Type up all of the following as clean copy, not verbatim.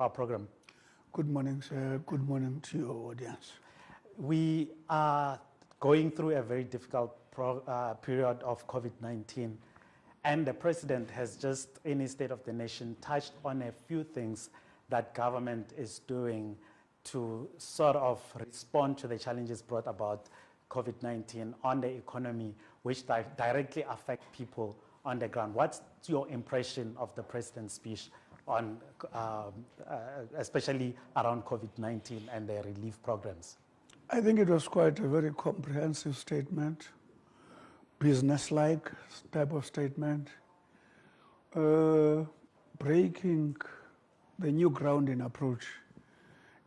our program. Good morning, sir. Good morning to your audience. We are going through a very difficult period of COVID-19, and the President has just, in his State of the Nation, touched on a few things that government is doing to sort of respond to the challenges brought about COVID-19 on the economy, which directly affect people on the ground. What's your impression of the President's speech on, especially around COVID-19 and the relief programs? I think it was quite a very comprehensive statement, business-like type of statement, breaking the new ground in approach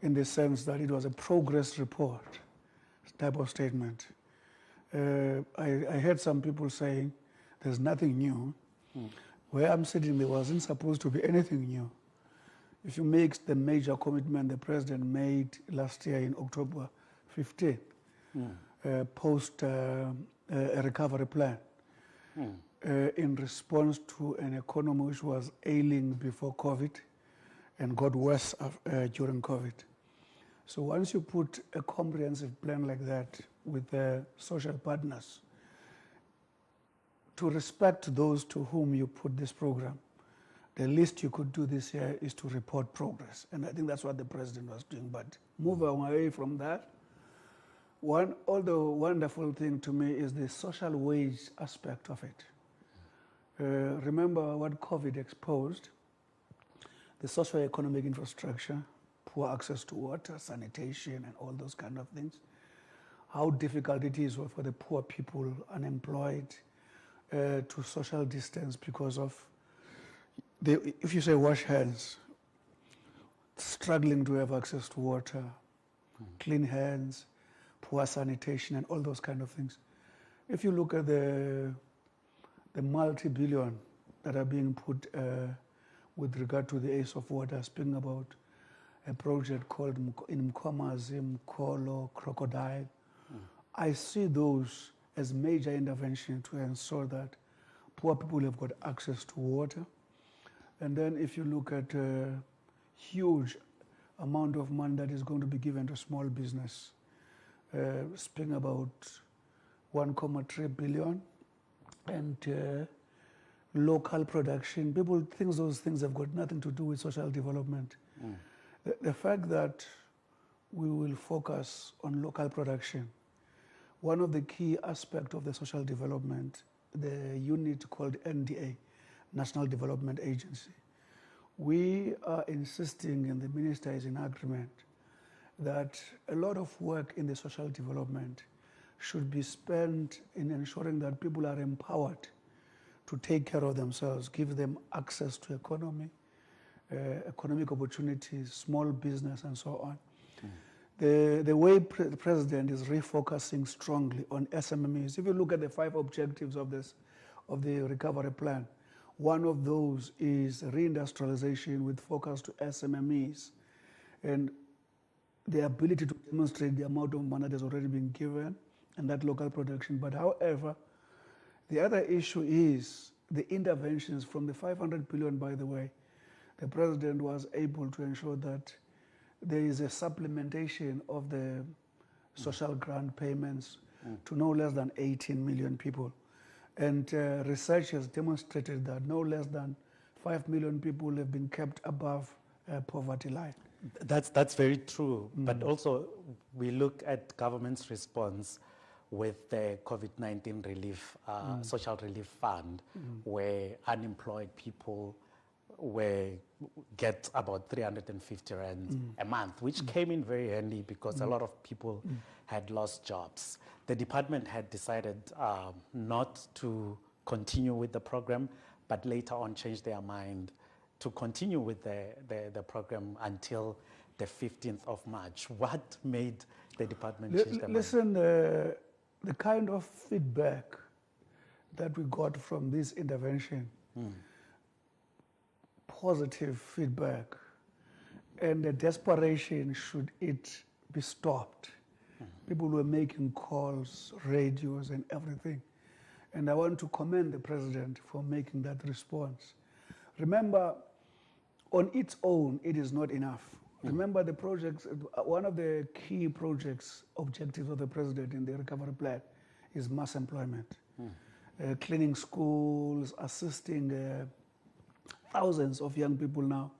in the sense that it was a progress report type of statement. I heard some people saying there's nothing new. Where I'm sitting, there wasn't supposed to be anything new. If you make the major commitment the President made last year in October 15, post a recovery plan, in response to an economy which was ailing before COVID and got worse during COVID. So once you put a comprehensive plan like that with the social partners, to respect those to whom you put this program, the least you could do this year is to report progress. And I think that's what the President was doing. But moving away from that, one other wonderful thing to me is the social wage aspect of it. Remember what COVID exposed? The socio-economic infrastructure, poor access to water, sanitation, and all those kind of things. How difficult it is for the poor people, unemployed, to social distance because of, if you say wash hands, struggling to have access to water, clean hands, poor sanitation, and all those kind of things. If you look at the multi-billion that are being put with regard to the Ace of Water, speaking about a project called in Mkomazi, Mkolo, Crocodile, I see those as major intervention to ensure that poor people have got access to water. And then if you look at a huge amount of money that is going to be given to small business, speaking about 1.3 billion, and local production, people think those things have got nothing to do with social development. The fact that we will focus on local production, one of the key aspects of the social development, the unit called NDA, National Development Agency, we are insisting, and the minister is in agreement, that a lot of work in the social development should be spent in ensuring that people are empowered to take care of themselves, give them access to economy, economic opportunities, small business, and so on. The way the President is refocusing strongly on SMMEs, if you look at the 5 objectives of the recovery plan, one of those is reindustrialization with focus to SMMEs and the ability to demonstrate the amount of money that has already been given and that local production. But however, the other issue is the interventions from the 500 billion, by the way. The President was able to ensure that there is a supplementation of the social grant payments to no less than 18 million people. And research has demonstrated that no less than 5 million people have been kept above poverty line. That's very true. But also, we look at government's response with the COVID-19 relief, social relief fund, where unemployed people get about 350 rand a month, which came in very handy because a lot of people had lost jobs. The department had decided not to continue with the program, but later on changed their mind to continue with the program until the 15th of March. What made the department change their mind? Listen, the kind of feedback that we got from this intervention, positive feedback, and the desperation should it be stopped. People were making calls, radios, and everything. And I want to commend the President for making that response. Remember, on its own, it is not enough. Remember the projects, one of the key projects, objectives of the president in the recovery plan is mass employment. Cleaning schools, assisting thousands of young people now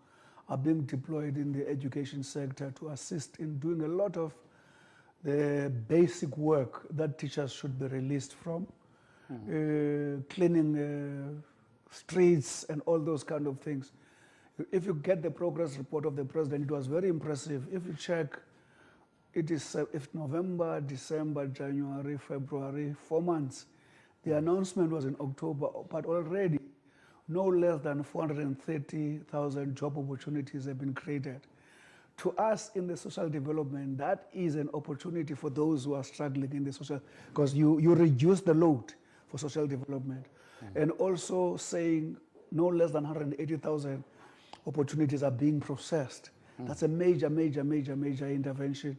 are being deployed in the education sector to assist in doing a lot of the basic work that teachers should be released from, cleaning streets and all those kind of things. If you get the progress report of the president, it was very impressive. If you check, it is if November, December, January, February, 4 months. The announcement was in October, but already no less than 430,000 job opportunities have been created. To us in the social development, that is an opportunity for those who are struggling in the social, because you reduce the load for social development. And also saying no less than 180,000 opportunities are being processed. That's a major, major, major, major intervention.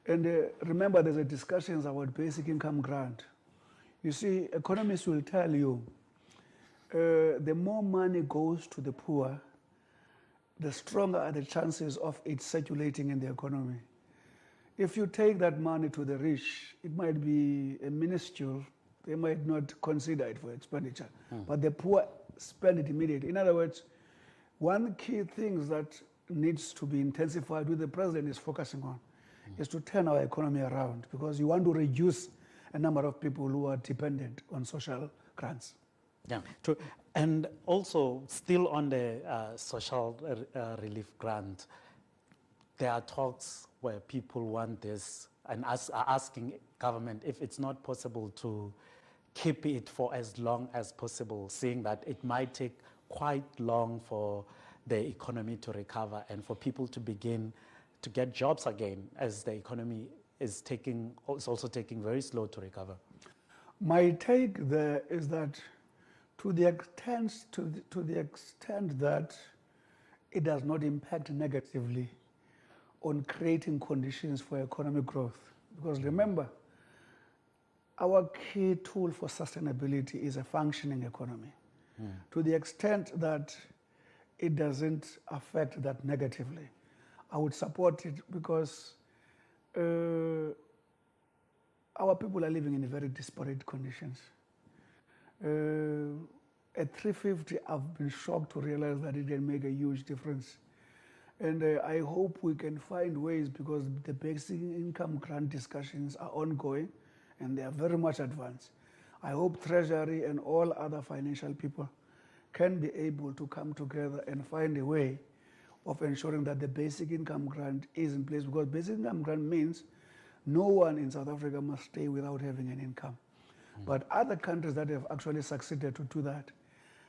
And remember, there's a discussions about basic income grant. You see, economists will tell you, the more money goes to the poor, the stronger are the chances of it circulating in the economy. If you take that money to the rich, it might be a minuscule. They might not consider it for expenditure, but the poor spend it immediately. In other words, one key thing that needs to be intensified, with the president is focusing on, is to turn our economy around, because you want to reduce a number of people who are dependent on social grants. Yeah, true. And also, still on the social relief grant, there are talks where people want this and are asking government if it's not possible to keep it for as long as possible, seeing that it might take quite long for the economy to recover and for people to begin to get jobs again, as the economy is also taking very slow to recover. My take there is that to the extent that it does not impact negatively on creating conditions for economic growth. Because remember, our key tool for sustainability is a functioning economy. To the extent that it doesn't affect that negatively, I would support it, because our people are living in very disparate conditions. At 350, I've been shocked to realize that it can make a huge difference. And I hope we can find ways, because the basic income grant discussions are ongoing and they are very much advanced. I hope Treasury and all other financial people can be able to come together and find a way of ensuring that the basic income grant is in place, because basic income grant means no one in South Africa must stay without having an income. But other countries that have actually succeeded to do that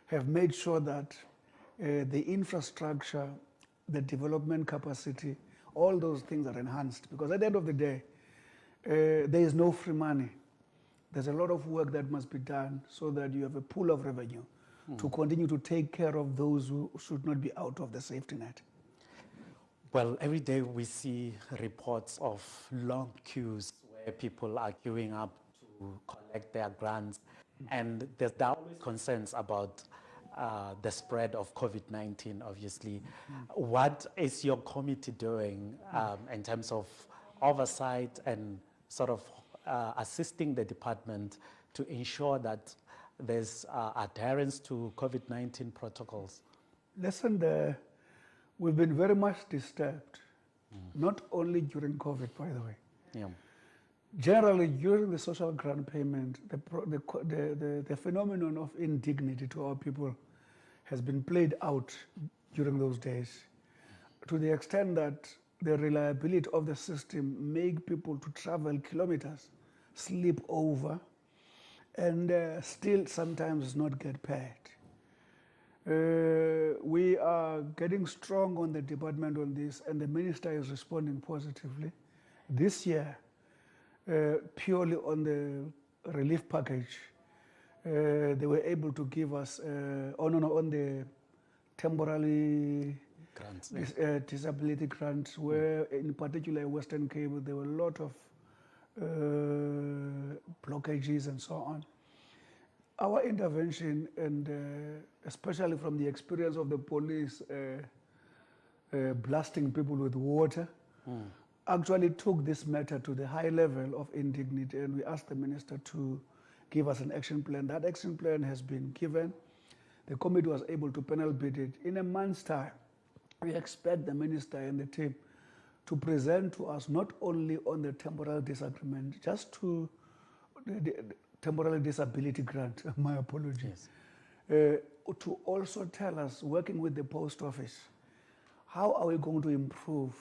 have made sure that the infrastructure, the development capacity, all those things are enhanced. Because at the end of the day, there is no free money. There's a lot of work that must be done so that you have a pool of revenue to continue to take care of those who should not be out of the safety net. Well, every day we see reports of long queues where people are queuing up to collect their grants. And there are always concerns about the spread of COVID-19, obviously. What is your committee doing in terms of oversight and sort of assisting the department to ensure that there's adherence to COVID-19 protocols? Listen, we've been very much disturbed, not only during COVID, by the way. Yeah. Generally, during the social grant payment, the phenomenon of indignity to our people has been played out during those days, to the extent that the reliability of the system make people to travel kilometers, sleep over, and still sometimes not get paid. We are getting strong on the department on this, and the minister is responding positively. This year, purely on the relief package, they were able to give us, on the temporary Grants, disability grants, where in particular Western Cape, there were a lot of blockages and so on. Our intervention, and especially from the experience of the police blasting people with water, actually took this matter to the high level of indignity, and we asked the minister to give us an action plan. That action plan has been given. The committee was able to panel beat it. In a month's time, we expect the minister and the team to present to us not only on the temporal disagreement, just to the temporary disability grant, my apologies, to also tell us, working with the post office, how are we going to improve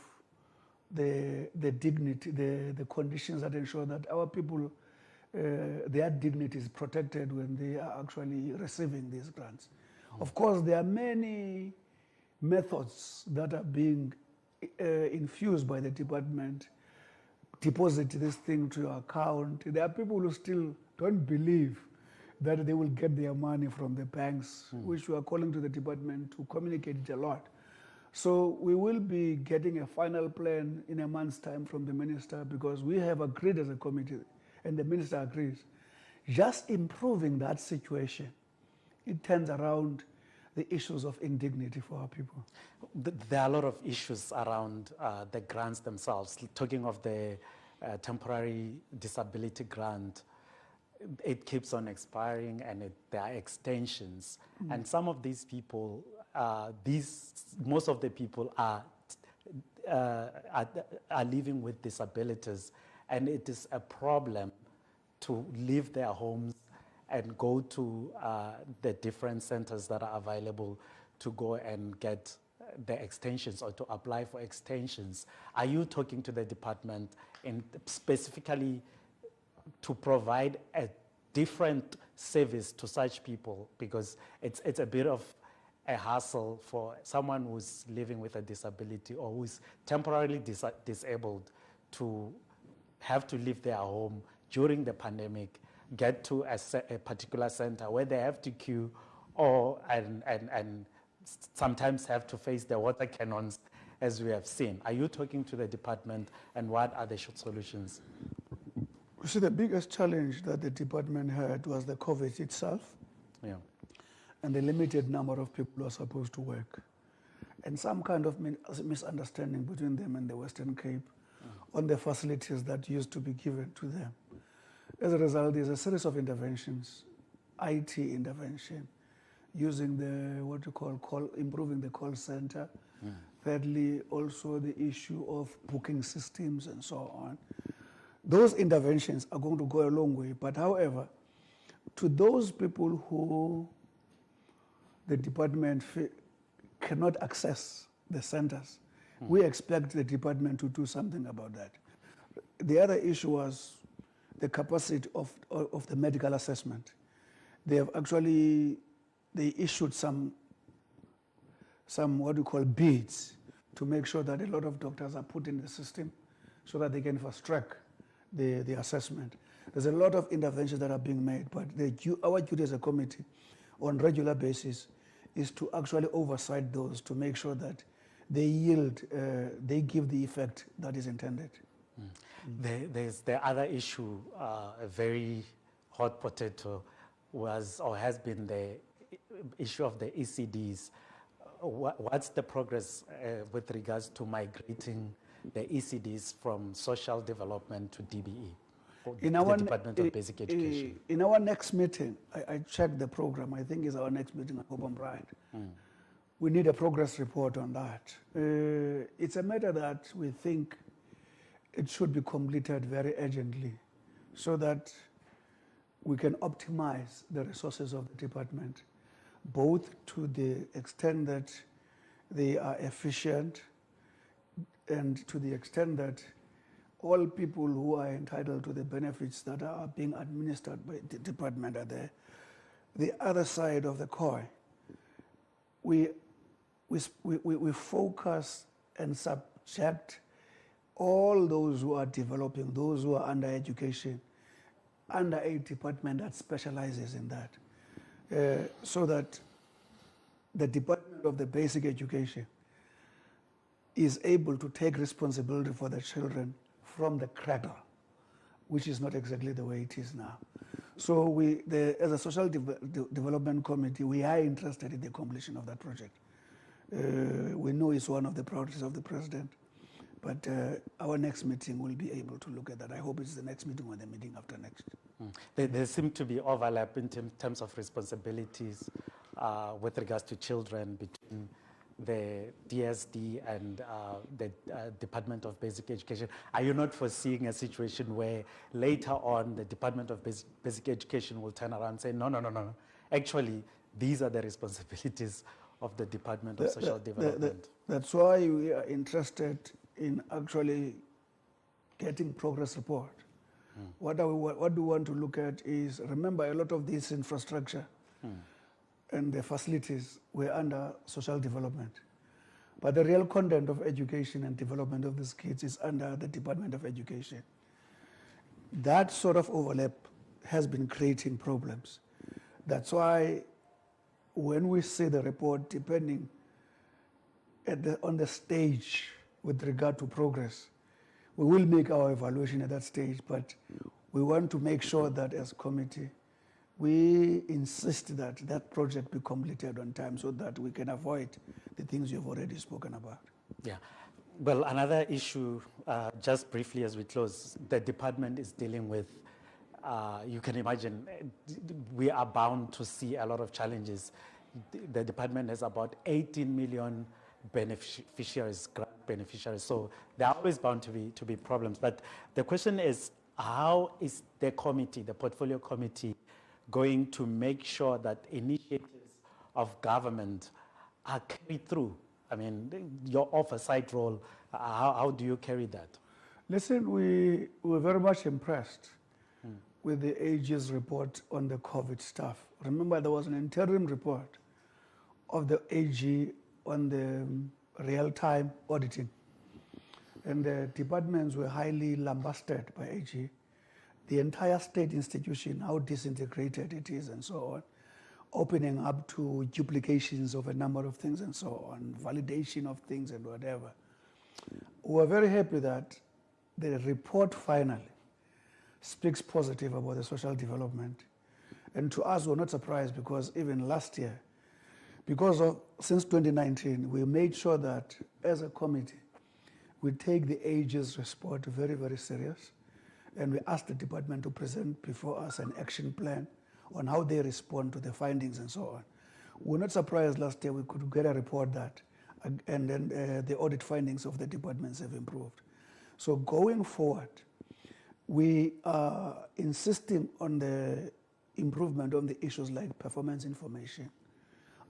the dignity, the conditions that ensure that our people, their dignity is protected when they are actually receiving these grants. Of course, there are many methods that are being infused by the department. Deposit this thing to your account. There are people who still don't believe that they will get their money from the banks, which we are calling to the department to communicate it a lot. So we will be getting a final plan in a month's time from the minister, because we have agreed as a committee, and the minister agrees. Just improving that situation, it turns around the issues of indignity for our people. There are a lot of issues around the grants themselves. Talking of the temporary disability grant, it keeps on expiring, and there are extensions. And some of these people, most of the people are living with disabilities, and it is a problem to leave their homes and go to the different centers that are available to go and get the extensions or to apply for extensions. Are you talking to the department in specifically to provide a different service to such people? Because it's a bit of a hassle for someone who's living with a disability or who's temporarily disabled to have to leave their home during the pandemic, get to a particular center where they have to queue and sometimes have to face the water cannons, as we have seen. Are you talking to the department, and what are the solutions? You see, the biggest challenge that the department had was the COVID itself, and the limited number of people who are supposed to work, and some kind of misunderstanding between them and the Western Cape on the facilities that used to be given to them. As a result, there's a series of interventions, IT intervention, using the, what you call improving the call center. Thirdly, also the issue of booking systems and so on. Those interventions are going to go a long way. But however, to those people who the department cannot access the centers, we expect the department to do something about that. The other issue was the capacity of the medical assessment. They have actually, they issued some what we call bids to make sure that a lot of doctors are put in the system so that they can fast track the assessment. There's a lot of interventions that are being made, but our duty as a committee on regular basis is to actually oversight those to make sure that they yield, they give the effect that is intended. There's the other issue, a very hot potato was or has been the issue of the ECDs. What's the progress with regards to migrating the ECDs from social development to DBE, in the Department of Basic Education? In our next meeting, I checked the program. I think it's our next meeting, I hope I'm right. We need a progress report on that. It's a matter that we think it should be completed very urgently so that we can optimize the resources of the department, both to the extent that they are efficient and to the extent that all people who are entitled to the benefits that are being administered by the department are there. The other side of the coin, we focus and subject all those who are developing, those who are under education, under a department that specializes in that, so that the Department of the Basic Education is able to take responsibility for the children from the cradle, which is not exactly the way it is now. So as a Social Development Committee, we are interested in the completion of that project. We know it's one of the priorities of the president, but our next meeting will be able to look at that. I hope it's the next meeting or the meeting after next. There seem to be overlap in terms of responsibilities with regards to children between the DSD and the Department of Basic Education. Are you not foreseeing a situation where later on the Department of Basic Education will turn around and say, no, actually, these are the responsibilities of the Department of Social Development? That's why we are interested in actually getting progress report. What we want to look at is, remember, a lot of this infrastructure and the facilities were under social development. But the real content of education and development of these kids is under the Department of Education. That sort of overlap has been creating problems. That's why when we see the report, depending on the stage with regard to progress, we will make our evaluation at that stage, but we want to make sure that as committee, we insist that that project be completed on time so that we can avoid the things you've already spoken about. Yeah. Well, another issue, just briefly as we close, the department is dealing with, you can imagine, we are bound to see a lot of challenges. The department has about 18 million beneficiaries, grant beneficiaries, so there are always bound to be problems. But the question is, how is the committee, the portfolio committee, going to make sure that initiatives of government are carried through? I mean, your oversight role, how do you carry that? Listen, we were very much impressed with the AG's report on the COVID stuff. Remember, there was an interim report of the AG on the real-time auditing. And the departments were highly lambasted by AG. The entire state institution, how disintegrated it is and so on, opening up to duplications of a number of things and so on, validation of things and whatever. We're very happy that the report finally speaks positive about the social development. And to us, we're not surprised because even last year, since 2019, we made sure that as a committee, we take the AG's report very, very serious. And we asked the department to present before us an action plan on how they respond to the findings and so on. We're not surprised last year we could get a report that, and then the audit findings of the departments have improved. So going forward, we are insisting on the improvement on the issues like performance information,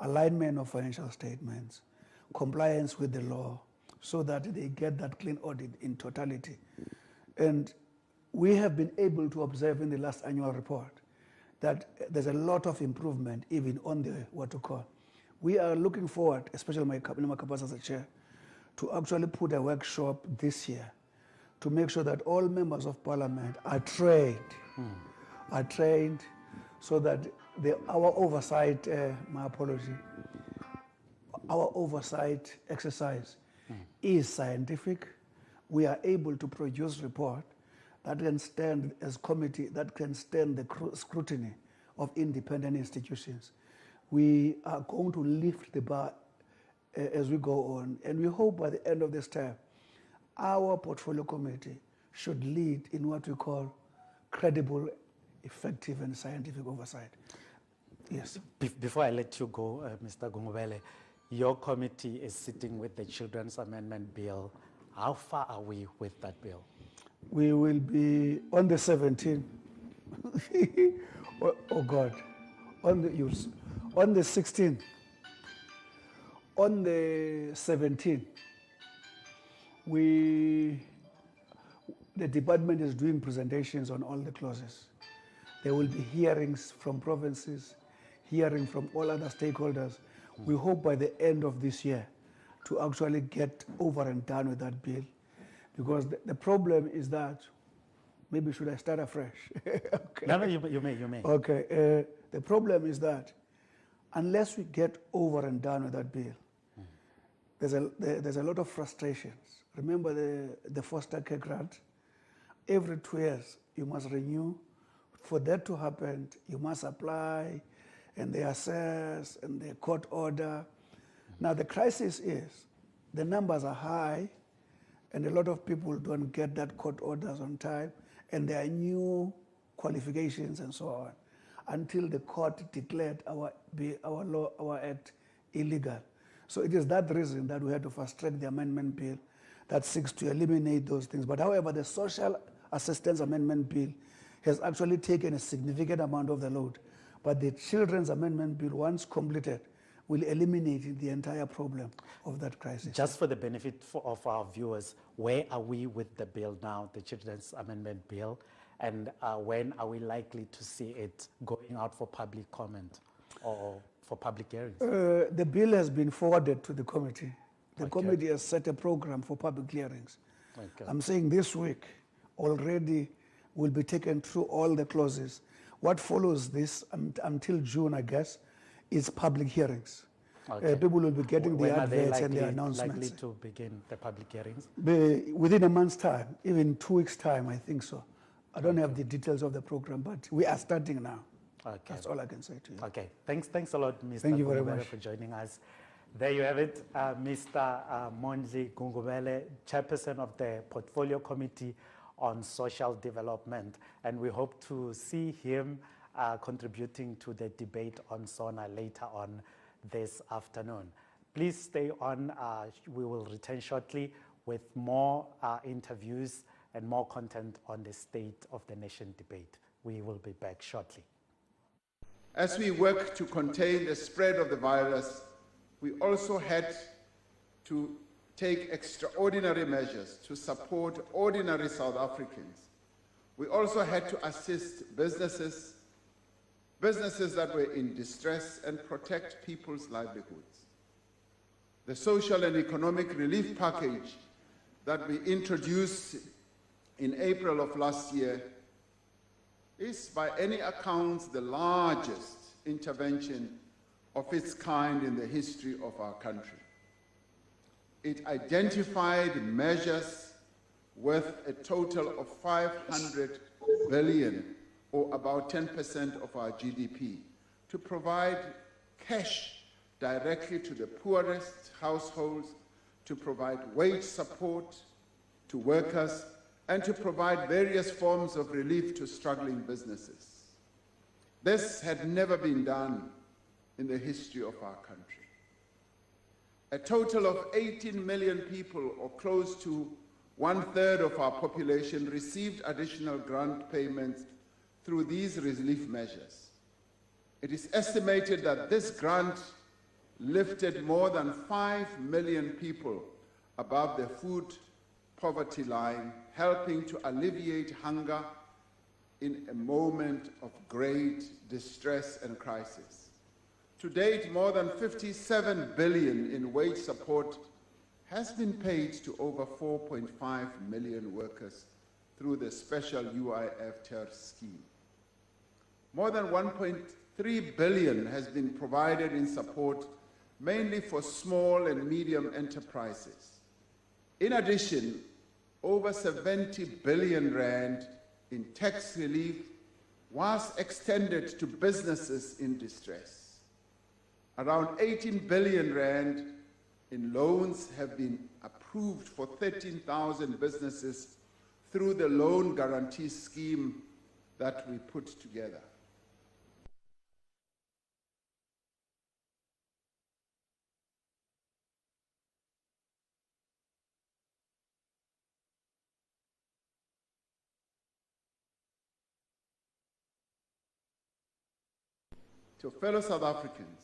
alignment of financial statements, compliance with the law, so that they get that clean audit in totality. And we have been able to observe in the last annual report that there's a lot of improvement even on the what to call. We are looking forward, especially my capacity as a chair, to actually put a workshop this year to make sure that all members of parliament are trained, so that our oversight, my apology, our oversight exercise is scientific. We are able to produce report that can stand as committee, that can stand the scrutiny of independent institutions. We are going to lift the bar as we go on, and we hope by the end of this term, our portfolio committee should lead in what we call credible, effective, and scientific oversight. Yes. Before I let you go, Mr. Gungubele, your committee is sitting with the Children's Amendment Bill. How far are we with that bill? We will be on the 17th. oh God, on the 16th, on the 17th, the department is doing presentations on all the clauses. There will be hearings from provinces, hearing from all other stakeholders. We hope by the end of this year to actually get over and done with that bill. Because the problem is that, maybe should I start afresh? Okay. No, you may. Okay, the problem is that unless we get over and done with that bill, there's a lot of frustrations. Remember the foster care grant? Every 2 years, you must renew. For that to happen, you must apply, and they assess, and they court order. Now, the crisis is the numbers are high, and a lot of people don't get that court orders on time, and there are new qualifications and so on, until the court declared our act illegal. So it is that reason that we had to fast track the amendment bill that seeks to eliminate those things. But however, the social assistance amendment bill has actually taken a significant amount of the load. But the children's amendment bill, once completed, will eliminate the entire problem of that crisis. Just for the benefit of our viewers, where are we with the bill now, the Children's Amendment Bill, and when are we likely to see it going out for public comment or for public hearings? The bill has been forwarded to the committee. The Okay. committee has set a program for public hearings. Okay. I'm saying this week already will be taken through all the clauses. What follows this until June, I guess, is public hearings. Okay. People will be getting the When are they adverts and the likely announcements. to begin the public hearings? Within a month's time, even 2 weeks' time, I think so. I don't have the details of the program, but we are starting now. Okay. That's all I can say to you. Okay, thanks a lot, Mr. Thank you very Gungubele, much. for joining us. There you have it, Mr. Mondli Gungubele, Chairperson of the Portfolio Committee on Social Development, and we hope to see him contributing to the debate on SONA later on this afternoon. Please stay on. We will return shortly with more interviews and more content on the State of the Nation debate. We will be back shortly. As we work to contain the spread of the virus, we also had to take extraordinary measures to support ordinary South Africans. We also had to assist businesses that were in distress, and protect people's livelihoods. The social and economic relief package that we introduced in April of last year is, by any accounts, the largest intervention of its kind in the history of our country. It identified measures worth a total of 500 billion, or about 10% of our GDP, to provide cash directly to the poorest households, to provide wage support to workers, and to provide various forms of relief to struggling businesses. This had never been done in the history of our country. A total of 18 million people, or close to 1/3 of our population, received additional grant payments through these relief measures. It is estimated that this grant lifted more than 5 million people above the food poverty line, helping to alleviate hunger in a moment of great distress and crisis. To date, more than 57 billion in wage support has been paid to over 4.5 million workers through the special UIF TERS scheme. More than 1.3 billion has been provided in support, mainly for small and medium enterprises. In addition, over 70 billion rand in tax relief was extended to businesses in distress. Around 18 billion rand in loans have been approved for 13,000 businesses through the loan guarantee scheme that we put together. To fellow South Africans,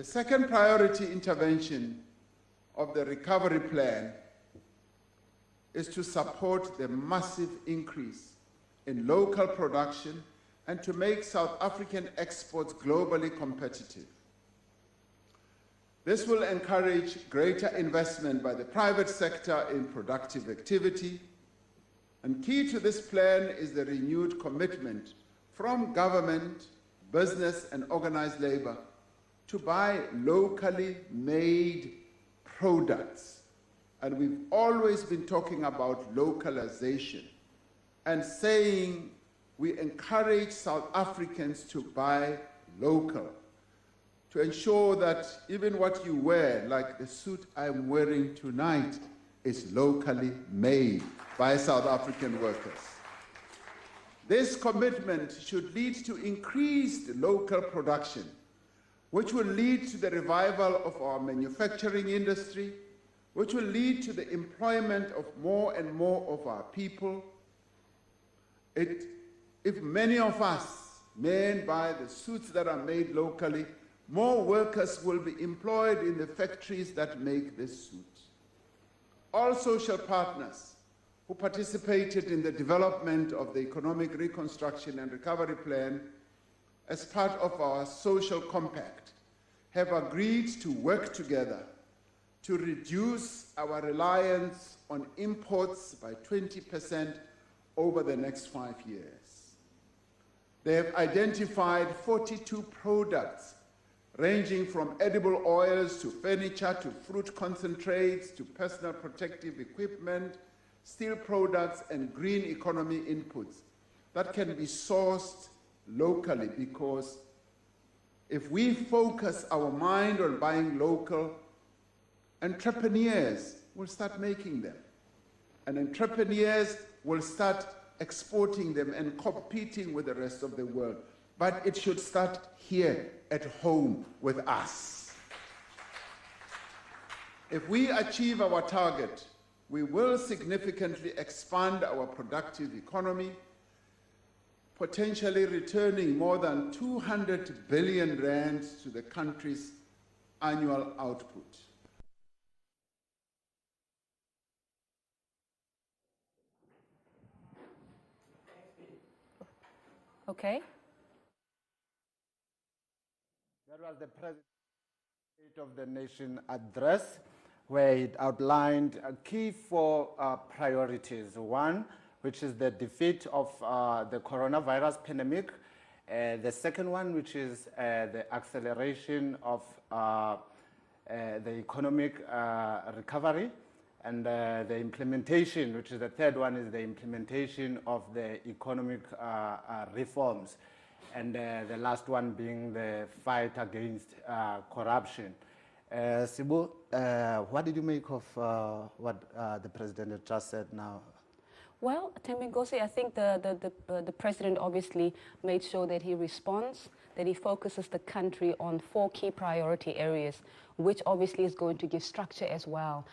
The second priority intervention of the recovery plan is to support the massive increase in local production and to make South African exports globally competitive. This will encourage greater investment by the private sector in productive activity, and key to this plan is the renewed commitment from government, business, and organized labor to buy locally made products. And we've always been talking about localization and saying we encourage South Africans to buy local, to ensure that even what you wear, like the suit I'm wearing tonight, is locally made by South African workers. This commitment should lead to increased local production, which will lead to the revival of our manufacturing industry, which will lead to the employment of more and more of our people. If many of us men buy the suits that are made locally, more workers will be employed in the factories that make this suit. All social partners who participated in the development of the Economic Reconstruction and Recovery Plan as part of our social compact have agreed to work together to reduce our reliance on imports by 20% over the next 5 years. They have identified 42 products ranging from edible oils to furniture to fruit concentrates to personal protective equipment, steel products, and green economy inputs that can be sourced locally, because if we focus our mind on buying local, entrepreneurs will start making them, and entrepreneurs will start exporting them and competing with the rest of the world. But it should start here at home with us. If we achieve our target, we will significantly expand our productive economy, potentially returning more than 200 billion rand to the country's annual output. Okay. That was the President's State of the Nation address, where it outlined key four priorities. One, which is the defeat of the coronavirus pandemic. The second one, which is the acceleration of the economic recovery. And the implementation, which is the third one, is the implementation of the economic reforms. And the last one being the fight against corruption. Sibu, what did you make of what the President had just said now? Well, Thembinkosi, I think the President obviously made sure that he responds, that he focuses the country on 4 key priority areas, which obviously is going to give structure as well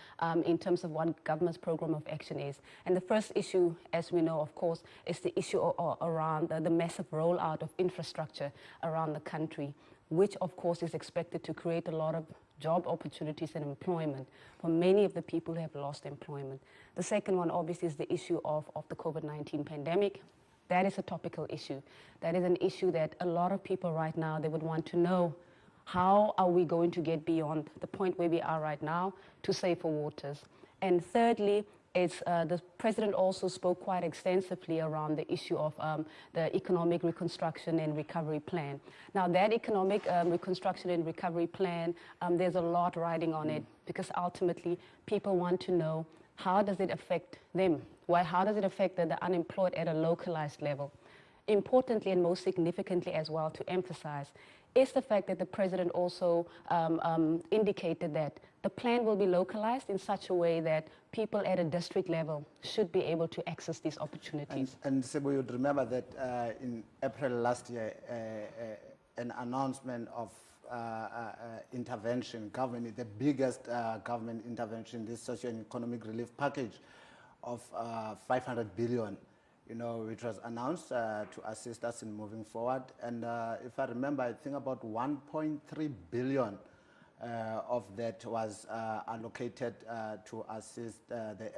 in terms of what government's program of action is. And the first issue, as we know, of course, is the issue around the massive rollout of infrastructure around the country, which of course is expected to create a lot of job opportunities and employment for many of the people who have lost employment. The second one obviously is the issue of the COVID-19 pandemic. That is a topical issue. That is an issue that a lot of people right now, they would want to know, how are we going to get beyond the point where we are right now to safer waters? And thirdly, the President also spoke quite extensively around the issue of the Economic Reconstruction and Recovery Plan. Now, that Economic Reconstruction and Recovery Plan, there's a lot riding on it, because ultimately people want to know, how does it affect them? How does it affect the unemployed at a localized level? Importantly, and most significantly as well, to emphasize, is the fact that the President also indicated that the plan will be localized in such a way that people at a district level should be able to access these opportunities. And Sibu, you'd remember that in April last year, an announcement of intervention, the biggest government intervention, this socio-economic relief package of 500 billion, which was announced to assist us in moving forward. And if I remember, I think about 1.3 billion of that was allocated to assist the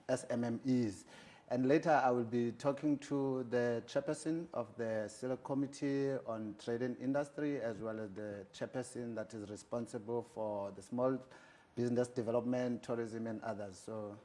SMMEs. And later I will be talking to the chairperson of the Select Committee on Trade and Industry, as well as the chairperson that is responsible for the small business development, tourism, and others. So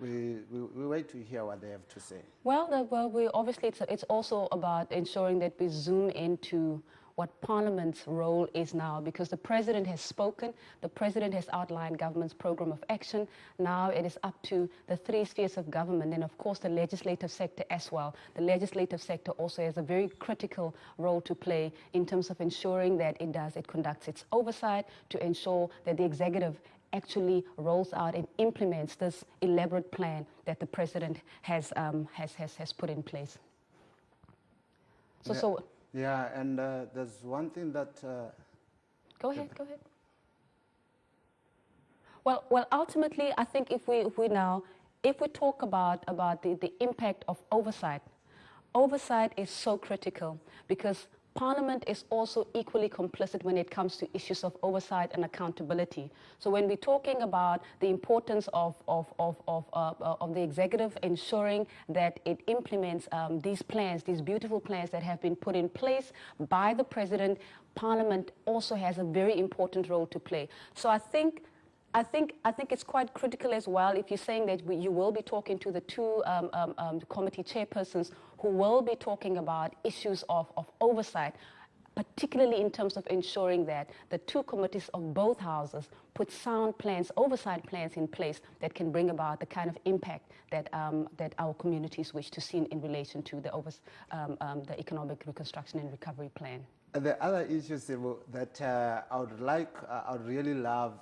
we wait to hear what they have to say. Well, we obviously it's also about ensuring that we zoom into what Parliament's role is now, because the President has spoken, the President has outlined government's program of action. Now it is up to the three spheres of government, and of course the legislative sector as well. The legislative sector also has a very critical role to play in terms of ensuring that it conducts its oversight to ensure that the executive actually rolls out and implements this elaborate plan that the President has put in place. Yeah, and there's one thing that... Go ahead. Well, ultimately, I think if we talk about the impact of oversight is so critical, because Parliament is also equally complicit when it comes to issues of oversight and accountability. So when we're talking about the importance of the executive ensuring that it implements these plans, these beautiful plans that have been put in place by the President, Parliament also has a very important role to play. So I think it's quite critical as well if you're saying that you will be talking to the two committee chairpersons who will be talking about issues of oversight, particularly in terms of ensuring that the two committees of both houses put sound plans, oversight plans in place that can bring about the kind of impact that our communities wish to see in relation to the Economic Reconstruction and Recovery Plan. The other issues that I would really love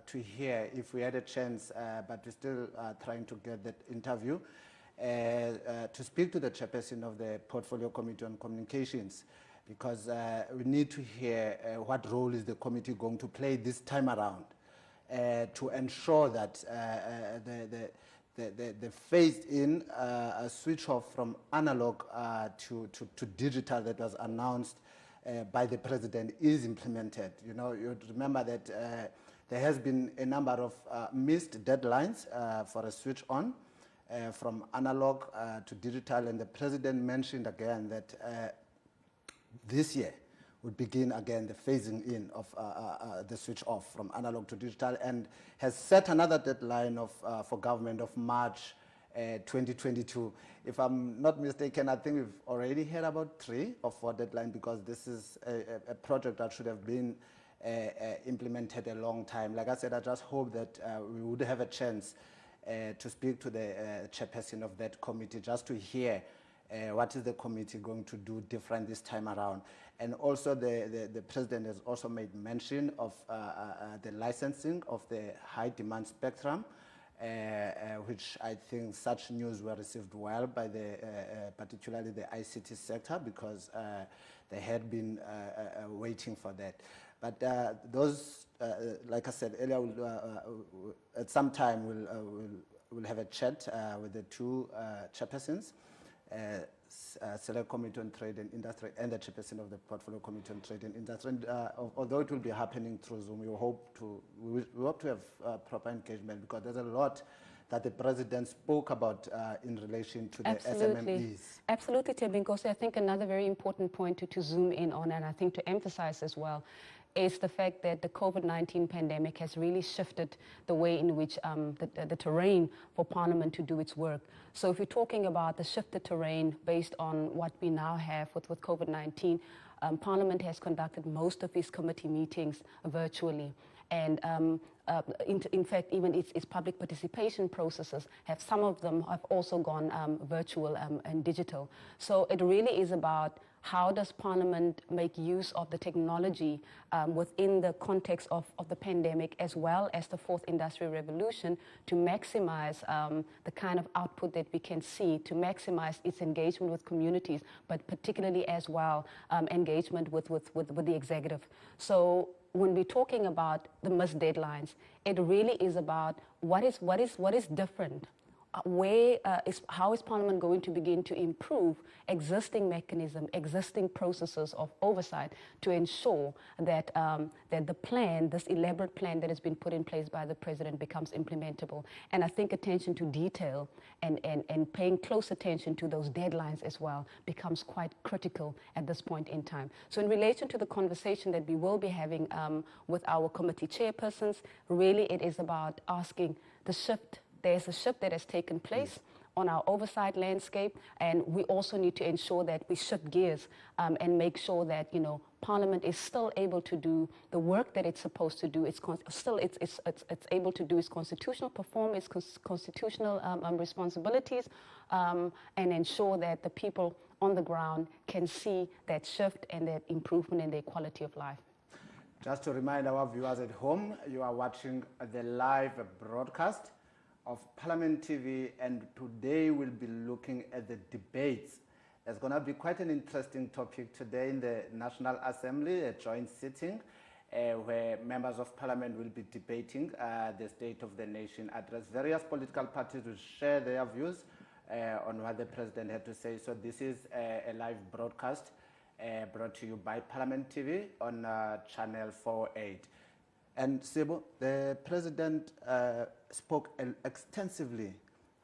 to hear if we had a chance, but we're still trying to get that interview, to speak to the chairperson of the Portfolio Committee on Communications, because we need to hear what role is the committee going to play this time around to ensure that the phased-in switch off from analog to digital that was announced by the President is implemented. You know, you remember that there has been a number of missed deadlines for a switch on from analog to digital, and the President mentioned again that this year would begin again the phasing in of the switch off from analog to digital, and has set another deadline for government of March 2022. If I'm not mistaken, I think we've already heard about 3 or 4 deadlines, because this is a project that should have been implemented a long time. Like I said, I just hope that we would have a chance to speak to the chairperson of that committee, just to hear what is the committee going to do different this time around. And also the President has also made mention of the licensing of the high demand spectrum, which I think such news were received well by particularly the ICT sector, because they had been waiting for that. But those, like I said earlier, at some time we'll have a chat with the two chairpersons, Select Committee on Trade and Industry, and the chairperson of the Portfolio Committee on Trade and Industry. And although it will be happening through Zoom, we hope to have proper engagement, because there's a lot that the President spoke about in relation to the SMMEs. Absolutely, Tebinkosi. I think another very important point to zoom in on, and I think to emphasize as well, is the fact that the COVID-19 pandemic has really shifted the way in which the terrain for Parliament to do its work. So if you're talking about the shifted terrain based on what we now have with COVID-19, Parliament has conducted most of its committee meetings virtually. And in fact, even its public participation processes, some of them have also gone virtual and digital. So it really is about how does Parliament make use of the technology within the context of the pandemic, as well as the fourth industrial revolution, to maximize the kind of output that we can see, to maximize its engagement with communities, but particularly as well engagement with the executive. So when we're talking about the missed deadlines, it really is about what is different. how is Parliament going to begin to improve existing mechanism, existing processes of oversight to ensure that that the plan, this elaborate plan that has been put in place by the President, becomes implementable. And I think attention to detail and paying close attention to those deadlines as well becomes quite critical at this point in time. So in relation to the conversation that we will be having with our committee chairpersons, really it is about asking the shift. There's a shift that has taken place on our oversight landscape, and we also need to ensure that we shift gears and make sure that, you know, Parliament is still able to do the work that it's supposed to do. It's able to do its constitutional, perform its constitutional responsibilities, and ensure that the people on the ground can see that shift and that improvement in their quality of life. Just to remind our viewers at home, you are watching the live broadcast of Parliament TV, and today we'll be looking at the debates. There's going to be quite an interesting topic today in the National Assembly, a joint sitting where members of Parliament will be debating the State of the Nation address. Various political parties will share their views on what the President had to say. So this is a live broadcast brought to you by Parliament TV on Channel 48. And Sebo, the President spoke extensively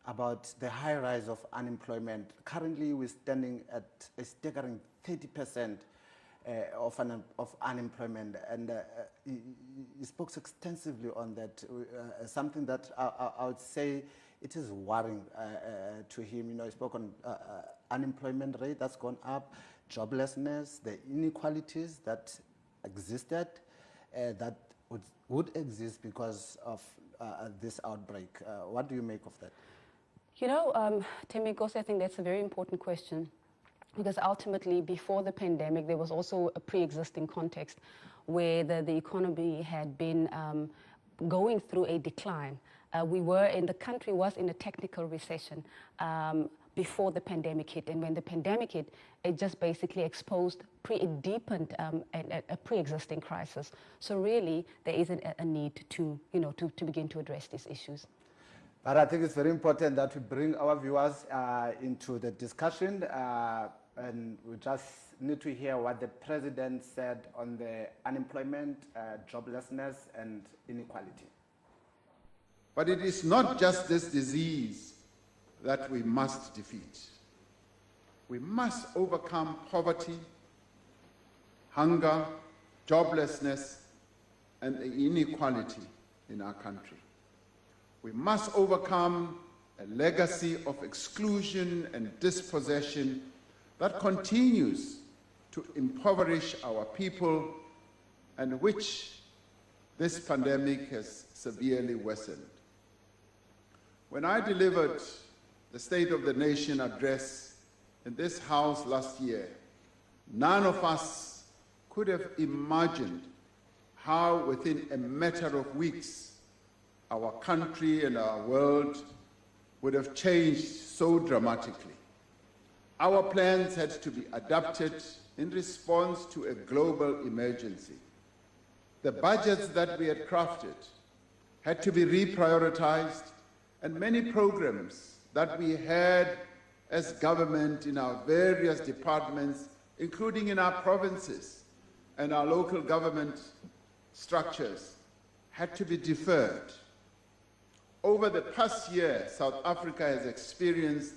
about the high rise of unemployment. Currently, we're standing at a staggering 30% of unemployment, and he spoke extensively on that. Something that I would say it is worrying to him. You know, he spoke on unemployment rate that's gone up, joblessness, the inequalities that existed, that would exist because of this outbreak. What do you make of that? You know, Thembinkosi, I think that's a very important question, because ultimately, before the pandemic, there was also a pre-existing context where the economy had been going through a decline. The country was in a technical recession before the pandemic hit, and when the pandemic hit, it just basically exposed, it deepened a pre-existing crisis. So really, there is a need to begin to address these issues. But I think it's very important that we bring our viewers into the discussion, and we just need to hear what the President said on the unemployment, joblessness, and inequality. But it is not just this disease that we must defeat. We must overcome poverty, hunger, joblessness, and inequality in our country. We must overcome a legacy of exclusion and dispossession that continues to impoverish our people and which this pandemic has severely worsened. When I delivered the State of the Nation address in this House last year, none of us could have imagined how within a matter of weeks our country and our world would have changed so dramatically. Our plans had to be adapted in response to a global emergency. The budgets that we had crafted had to be reprioritized, and many programs that we had as government in our various departments, including in our provinces and our local government structures, had to be deferred. Over the past year, South Africa has experienced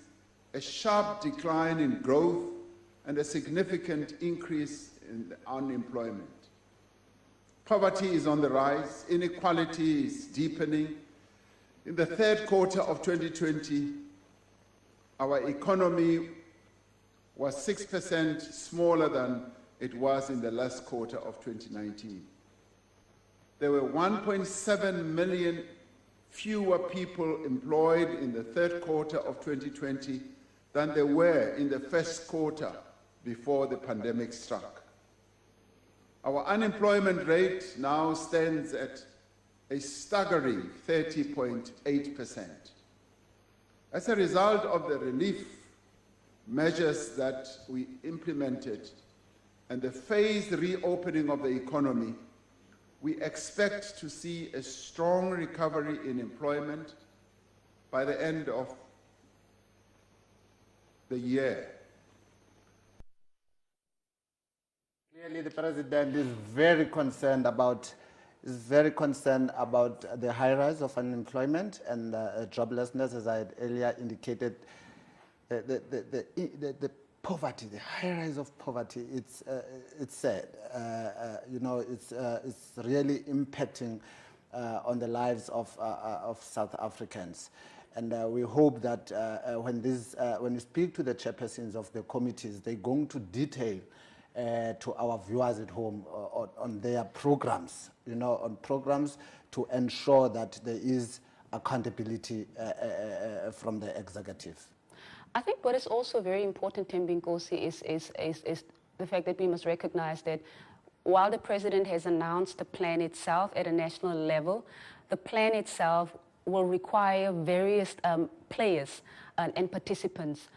a sharp decline in growth and a significant increase in unemployment. Poverty is on the rise, inequality is deepening. In the third quarter of 2020, our economy was 6% smaller than it was in the last quarter of 2019. There were 1.7 million fewer people employed in the third quarter of 2020 than there were in the first quarter before the pandemic struck. Our unemployment rate now stands at a staggering 30.8%. As a result of the relief measures that we implemented and the phased reopening of the economy, we expect to see a strong recovery in employment by the end of the year. Clearly, the president is very concerned about the high rise of unemployment and joblessness, as I had earlier indicated. The poverty, the high rise of poverty, it's sad. You know, it's really impacting on the lives of South Africans. And we hope that when you speak to the chairpersons of the committees, they're going to detail to our viewers at home on their programs, you know, on programs to ensure that there is accountability from the executive. I think what is also very important, Thembinkosi, is the fact that we must recognize that while the president has announced the plan itself at a national level, the plan itself will require various players and participants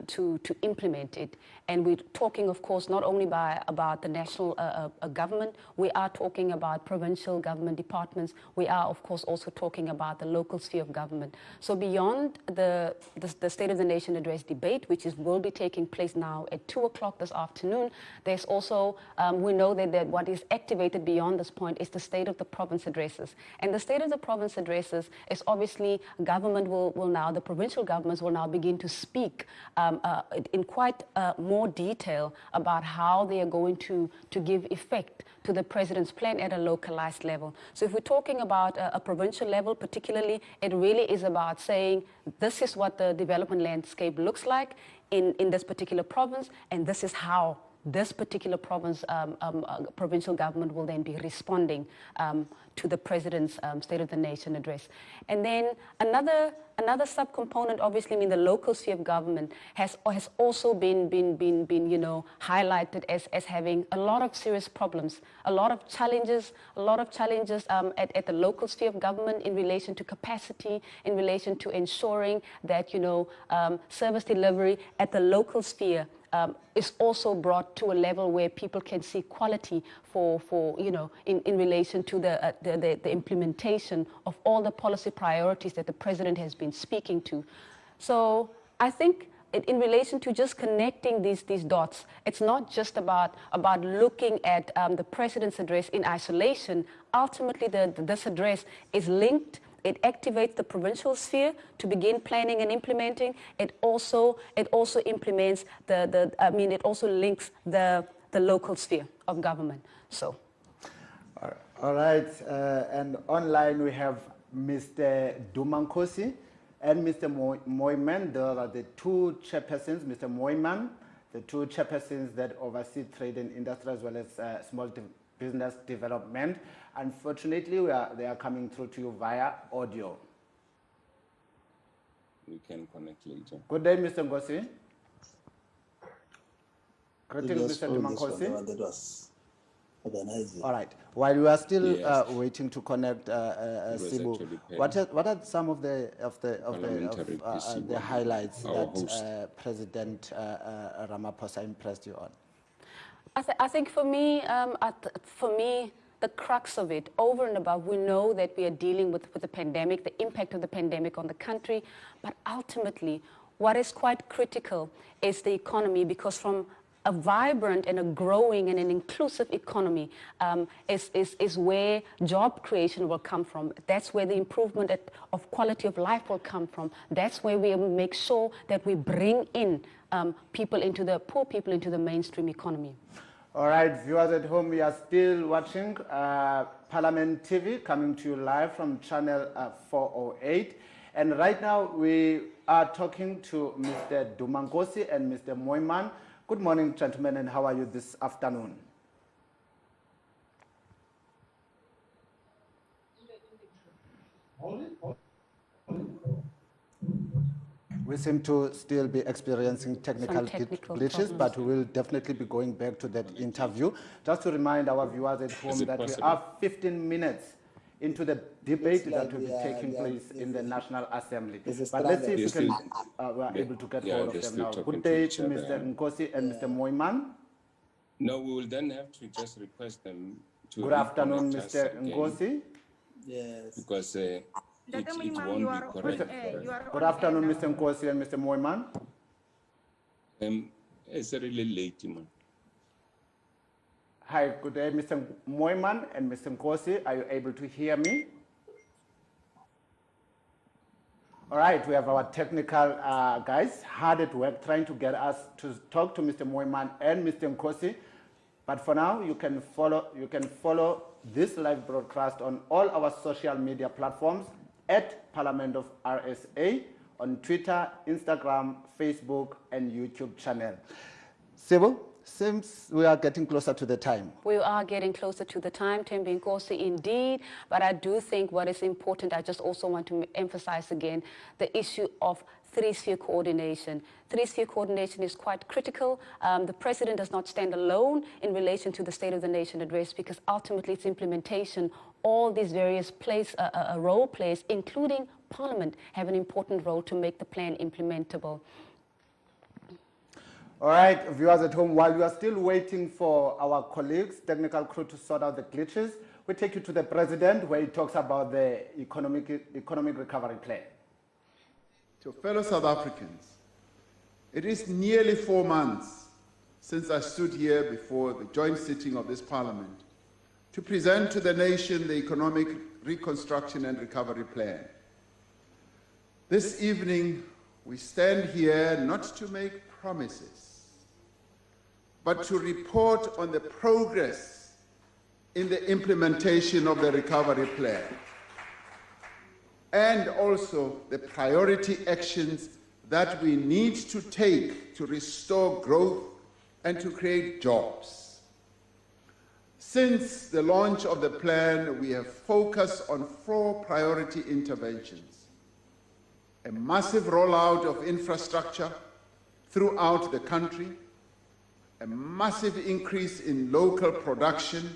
to implement it. And we're talking, of course, not only about the national government, we are talking about provincial government departments, we are, of course, also talking about the local sphere of government. So beyond the State of the Nation address debate, which will be taking place now at 2 o'clock this afternoon, there's also, we know that what is activated beyond this point is the State of the Province addresses. And the State of the Province addresses is obviously, government will now, the provincial governments will now begin to speak in quite more detail about how they are going to give effect to the president's plan at a localized level. So if we're talking about a provincial level particularly, it really is about saying this is what the development landscape looks like in this particular province, and this is how this particular province, provincial government will then be responding to the president's State of the Nation address. And then another subcomponent, obviously, I mean, the local sphere of government has also been you know, highlighted as having a lot of serious problems, a lot of challenges at the local sphere of government in relation to capacity, in relation to ensuring that, you know, service delivery at the local sphere is also brought to a level where people can see quality for you know, in relation to the implementation of all the policy priorities that the president has been speaking to. So I think in relation to just connecting these dots, it's not just about looking at the president's address in isolation. Ultimately, this address is linked. It activates the provincial sphere to begin planning and implementing. It also implements it also links the local sphere of government. So. All right, and online we have Mr. Dumankosi and Mr. Moiman. There are the two chairpersons, Mr. Moiman, the two chairpersons that oversee trade and industry as well as small business development. Unfortunately, they are coming through to you via audio. We can connect later. Good day, Mr. Ngosi. Greetings, Mr. Dumankosi. That was organized. All right. While we are still waiting to connect, Sibu, what are some of the highlights that President Ramaphosa impressed you on? I think for me, the crux of it, over and above, we know that we are dealing with the pandemic, the impact of the pandemic on the country, but ultimately, what is quite critical is the economy, because from a vibrant and a growing and an inclusive economy is where job creation will come from. That's where the improvement of quality of life will come from. That's where we make sure that we bring in poor people into the mainstream economy. All right, viewers at home, we are still watching Parliament TV, coming to you live from channel 408. And right now we are talking to Mr. Dumankosi and Mr. Moiman. Good morning, gentlemen, and how are you this afternoon? We seem to still be experiencing technical glitches, but we will definitely be going back to that interview. Just to remind our viewers at home that we are 15 minutes into the debate that will be taking place in the National Assembly. But let's see if we are able to get hold of them now. Good day to Mr. Nkosi and Mr. Moiman. No, we will then have to just request them to. Good afternoon, Mr. Nkosi. Yes. Because it won't be correct. Good afternoon, Mr. Nkosi and Mr. Moiman. It's really late, man. Hi, good day, Mr. Moiman and Mr. Nkosi. Are you able to hear me? All right, we have our technical guys hard at work trying to get us to talk to Mr. Moiman and Mr. Nkosi. But for now, you can follow this live broadcast on all our social media platforms at Parliament of RSA on Twitter, Instagram, Facebook, and YouTube channel. Sybil, seems we are getting closer to the time. We are getting closer to the time, Thembi Nkosi, indeed. But I do think what is important, I just also want to emphasize again, the issue of three-sphere coordination. Three-sphere coordination is quite critical. The president does not stand alone in relation to the State of the Nation address, because ultimately its implementation, all these various role plays, including Parliament, have an important role to make the plan implementable. All right, viewers at home, while you are still waiting for our colleagues, technical crew, to sort out the glitches, we take you to the president where he talks about the economic recovery plan. To fellow South Africans, it is nearly 4 months since I stood here before the joint sitting of this Parliament to present to the nation the Economic Reconstruction and Recovery Plan. This evening, we stand here not to make promises, but to report on the progress in the implementation of the recovery plan, and also the priority actions that we need to take to restore growth and to create jobs. Since the launch of the plan, we have focused on 4 priority interventions: a massive rollout of infrastructure throughout the country, a massive increase in local production,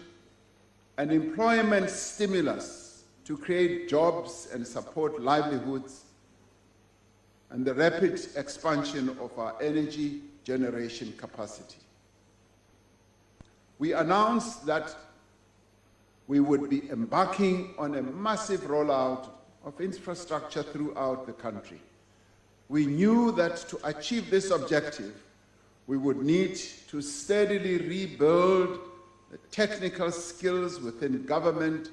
and employment stimulus to create jobs and support livelihoods, and the rapid expansion of our energy generation capacity. We announced that we would be embarking on a massive rollout of infrastructure throughout the country. We knew that to achieve this objective, we would need to steadily rebuild the technical skills within government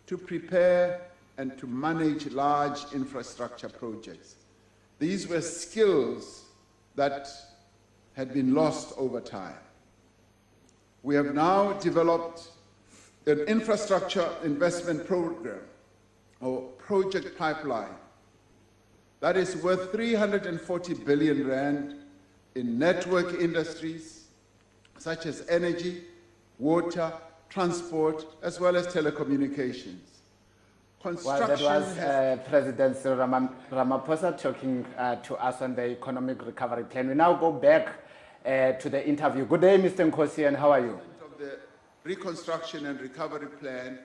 to prepare and to manage large infrastructure projects. These were skills that had been lost over time. We have now developed an infrastructure investment program, or project pipeline, that is worth 340 billion rand in network industries such as energy, water, transport, as well as telecommunications. Well, that was President Cyril Ramaphosa talking to us on the economic recovery plan. We now go back to the interview. Good day, Mr. Nkosi, and how are you? Of the Reconstruction and Recovery Plan.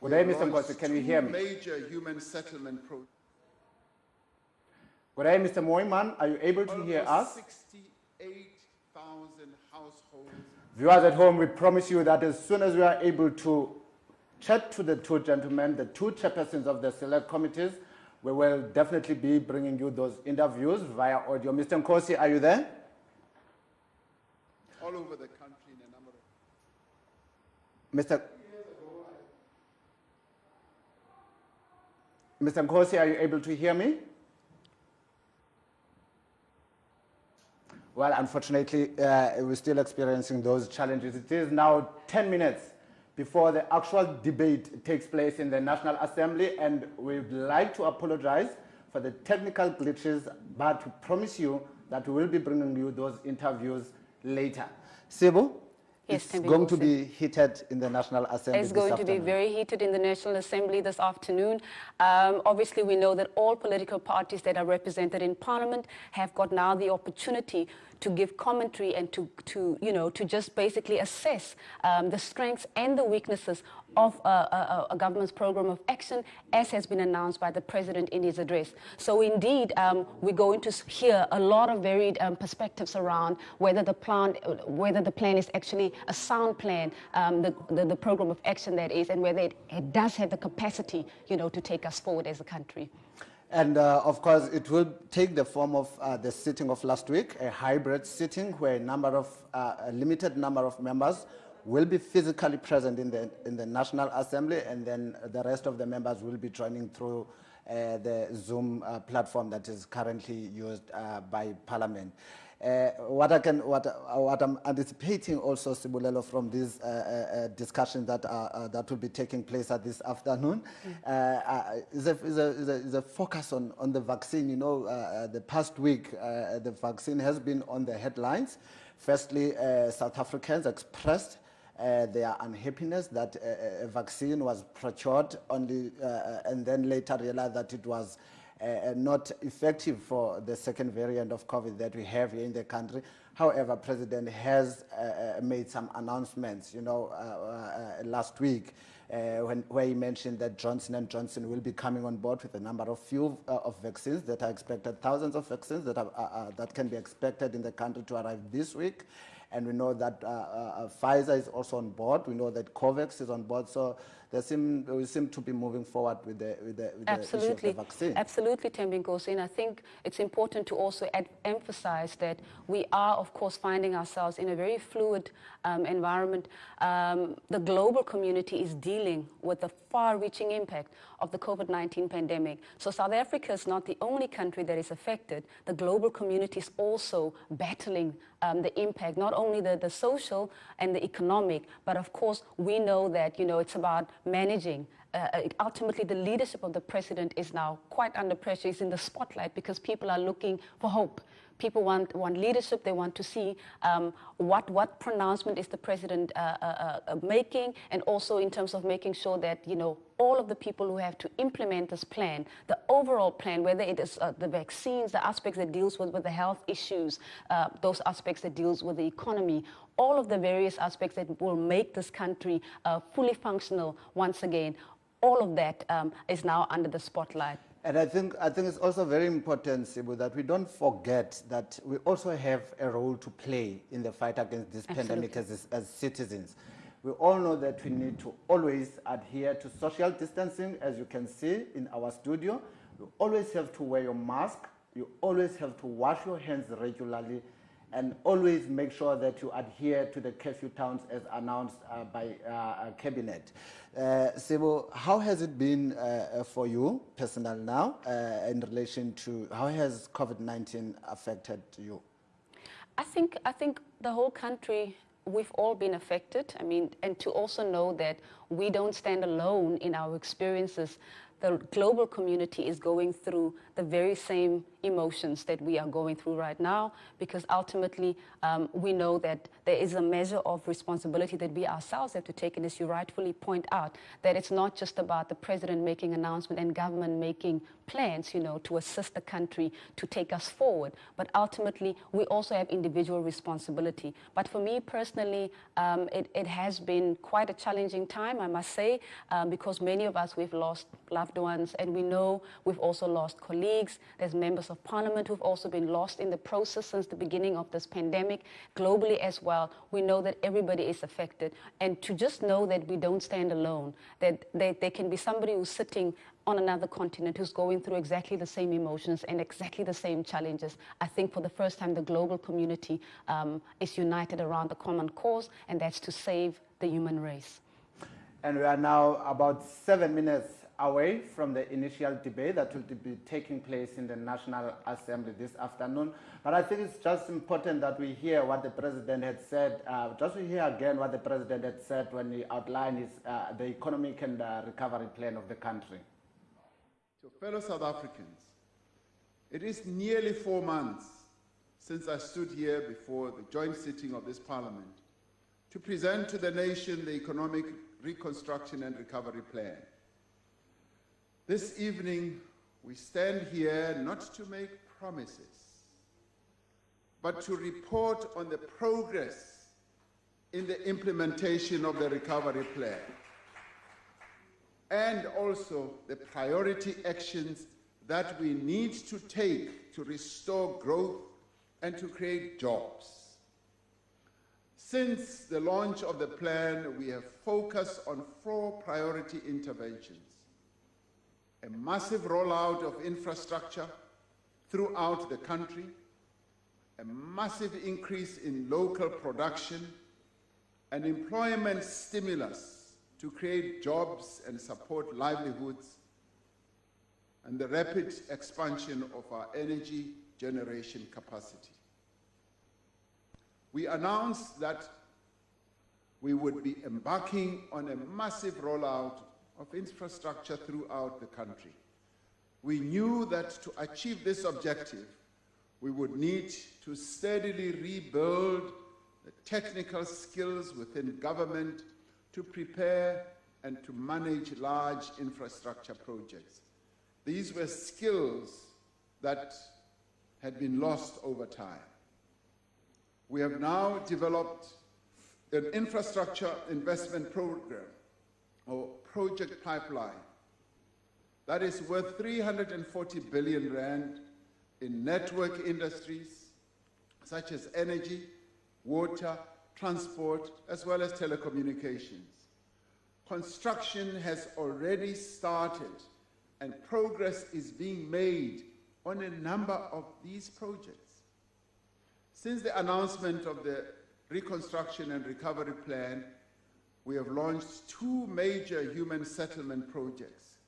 Good day, Mr. Nkosi, can you hear me? Major human settlement projects. Good day, Mr. Moiman, are you able to hear us? 68,000 households. Viewers at home, we promise you that as soon as we are able to chat to the 2 gentlemen, the 2 chairpersons of the select committees, we will definitely be bringing you those interviews via audio. Mr. Nkosi, are you there? All over the country in a number of... Mr. Nkosi, are you able to hear me? Well, unfortunately, we're still experiencing those challenges. It is now 10 minutes before the actual debate takes place in the National Assembly, and we'd like to apologize for the technical glitches, but we promise you that we will be bringing you those interviews later. Sibu? Yes, it's going to be heated in the National Assembly It's going to be very heated in the National Assembly this afternoon. Obviously, we know that all political parties that are represented in Parliament have got now the opportunity to give commentary and to just basically assess the strengths and the weaknesses of a government's program of action, as has been announced by the President in his address. So indeed, we're going to hear a lot of varied perspectives around whether the plan is actually a sound plan, the program of action that is, and whether it does have the capacity, to take us forward as a country. And of course, it will take the form of the sitting of last week, a hybrid sitting where a limited number of members will be physically present in the National Assembly, and then the rest of the members will be joining through the Zoom platform that is currently used by Parliament. What I'm anticipating also, Sibulelo, from these discussions that will be taking place at this afternoon is a focus on the vaccine. The past week, the vaccine has been on the headlines. Firstly, South Africans expressed their unhappiness that a vaccine was procured only and then later realized that it was not effective for the second variant of COVID that we have here in the country. However, President has made some announcements, last week where he mentioned that Johnson & Johnson will be coming on board with a number of vaccines that are expected, thousands of vaccines that can be expected in the country to arrive this week. And we know that Pfizer is also on board. We know that COVAX is on board. So we seem to be moving forward with the issue of the vaccine. Absolutely, Thembinkosi. And I think it's important to also emphasize that we are, of course, finding ourselves in a very fluid environment. The global community is dealing with the far-reaching impact of the COVID-19 pandemic. So South Africa is not the only country that is affected. The global community is also battling the impact, not only the social and the economic, but of course we know that it's about managing. Ultimately, the leadership of the president is now quite under pressure. It's in the spotlight because people are looking for hope. People want leadership. They want to see what pronouncement is the president making, and also in terms of making sure that all of the people who have to implement this plan, the overall plan, whether it is the vaccines, the aspects that deals with the health issues, those aspects that deals with the economy, all of the various aspects that will make this country fully functional once again, all of that is now under the spotlight. And I think it's also very important, Sibu, that we don't forget that we also have a role to play in the fight against this pandemic as citizens. We all know that we need to always adhere to social distancing, as you can see in our studio. You always have to wear your mask. You always have to wash your hands regularly, and always make sure that you adhere to the curfew towns as announced by Cabinet. Sibu, how has it been for you personally now in relation to how has COVID-19 affected you? I think the whole country, we've all been affected. I mean, and to also know that we don't stand alone in our experiences. The global community is going through the very same emotions that we are going through right now, because ultimately we know that there is a measure of responsibility that we ourselves have to take, and as you rightfully point out, that it's not just about the president making announcements and government making plans, to assist the country to take us forward, but ultimately we also have individual responsibility. But for me personally, it has been quite a challenging time, I must say, because many of us, we've lost loved ones, and we know we've also lost colleagues. There's members of parliament who've also been lost in the process since the beginning of this pandemic. Globally as well, we know that everybody is affected, and to just know that we don't stand alone, that there can be somebody who's sitting on another continent who's going through exactly the same emotions and exactly the same challenges. I think for the first time the global community is united around the common cause, and that's to save the human race. And we are now about 7 minutes away from the initial debate that will be taking place in the National Assembly this afternoon. But I think it's just important that we hear what the President had said, just to hear again what the President had said when he outlined the economic and recovery plan of the country. To fellow South Africans, it is nearly 4 months since I stood here before the joint sitting of this Parliament to present to the nation the Economic Reconstruction and Recovery Plan. This evening, we stand here not to make promises, but to report on the progress in the implementation of the recovery plan, and also the priority actions that we need to take to restore growth and to create jobs. Since the launch of the plan, we have focused on 4 priority interventions: a massive rollout of infrastructure throughout the country, a massive increase in local production, an employment stimulus to create jobs and support livelihoods, and the rapid expansion of our energy generation capacity. We announced that we would be embarking on a massive rollout of infrastructure throughout the country. We knew that to achieve this objective, we would need to steadily rebuild the technical skills within government to prepare and to manage large infrastructure projects. These were skills that had been lost over time. We have now developed an infrastructure investment program or project pipeline that is worth 340 billion rand in network industries such as energy, water, transport, as well as telecommunications. Construction has already started and progress is being made on a number of these projects. Since the announcement of the Reconstruction and Recovery Plan, we have launched 2 major human settlement projects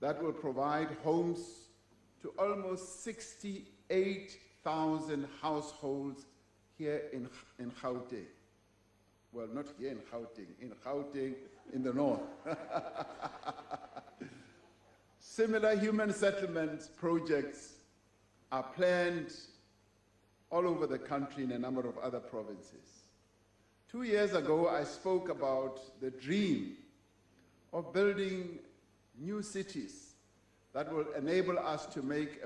that will provide homes to almost 68,000 households here in Gauteng. Well, not here in Gauteng in the north. Similar human settlement projects are planned all over the country in a number of other provinces. 2 years ago, I spoke about the dream of building new cities that will enable us to make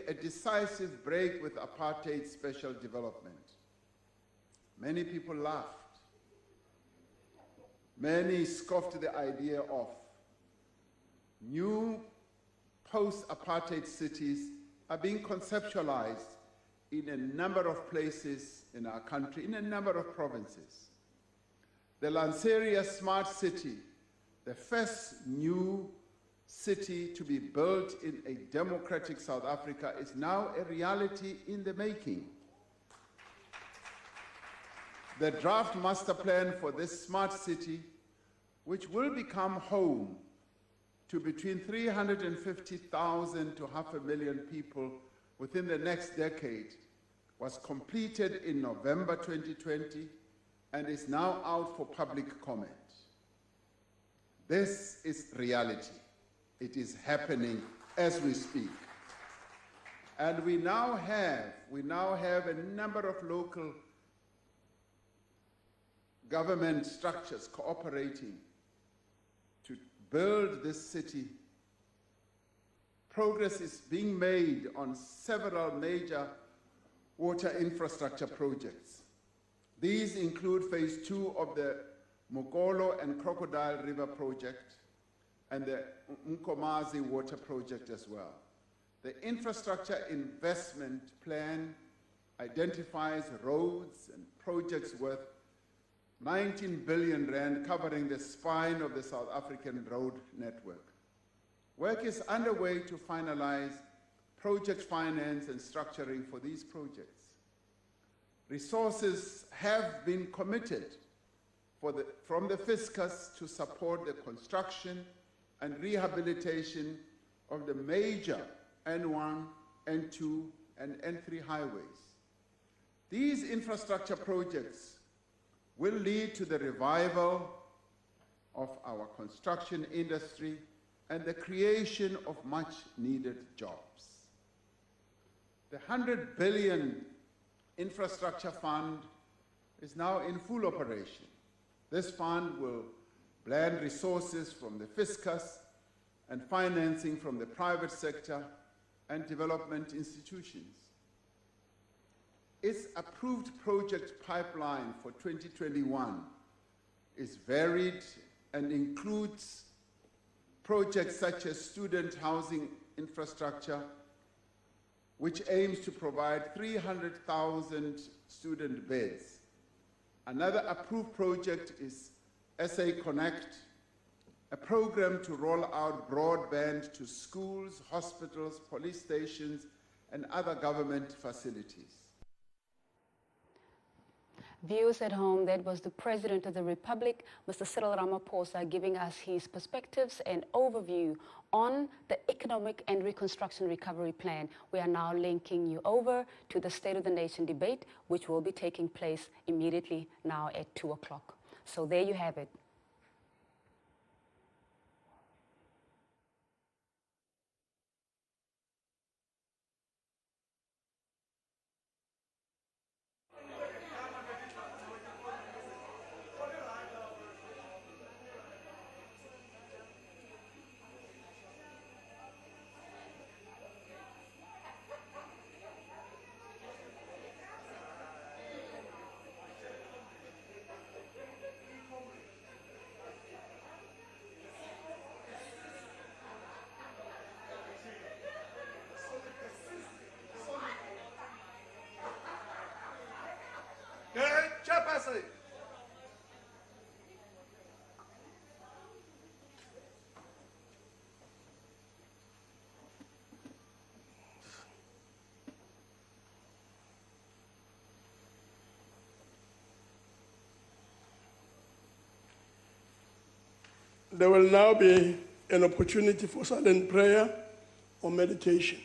a decisive break with apartheid special development. Many people laughed. Many scoffed the idea of new post-apartheid cities are being conceptualized in a number of places in our country, in a number of provinces. The Lanseria Smart City, the first new city to be built in a democratic South Africa, is now a reality in the making. The draft master plan for this smart city, which will become home to between 350,000 to 500,000 people within the next decade, was completed in November 2020 and is now out for public comment. This is reality. It is happening as we speak. And we now have a number of local government structures cooperating to build this city. Progress is being made on several major water infrastructure projects. These include phase 2 of the Mokolo and Crocodile River project and the Nkomazi water project as well. The infrastructure investment plan identifies roads and projects worth 19 billion rand covering the spine of the South African road network. Work is underway to finalize project finance and structuring for these projects. Resources have been committed from the fiscus to support the construction and rehabilitation of the major N1, N2, and N3 highways. These infrastructure projects will lead to the revival of our construction industry and the creation of much needed jobs. The 100 billion infrastructure fund is now in full operation. This fund will blend resources from the fiscus and financing from the private sector and development institutions. its approved project pipeline for 2021 is varied and includes projects such as student housing infrastructure, which aims to provide 300,000 student beds. Another approved project is SA Connect, a program to roll out broadband to schools, hospitals, police stations, and other government facilities. Viewers at home, that was the President of the Republic, Mr. Cyril Ramaphosa, giving us his perspectives and overview on the Economic and Reconstruction Recovery Plan. We are now linking you over to the State of the Nation debate, which will be taking place immediately now at 2 o'clock. So there you have it. There will now be an opportunity for silent prayer or meditation.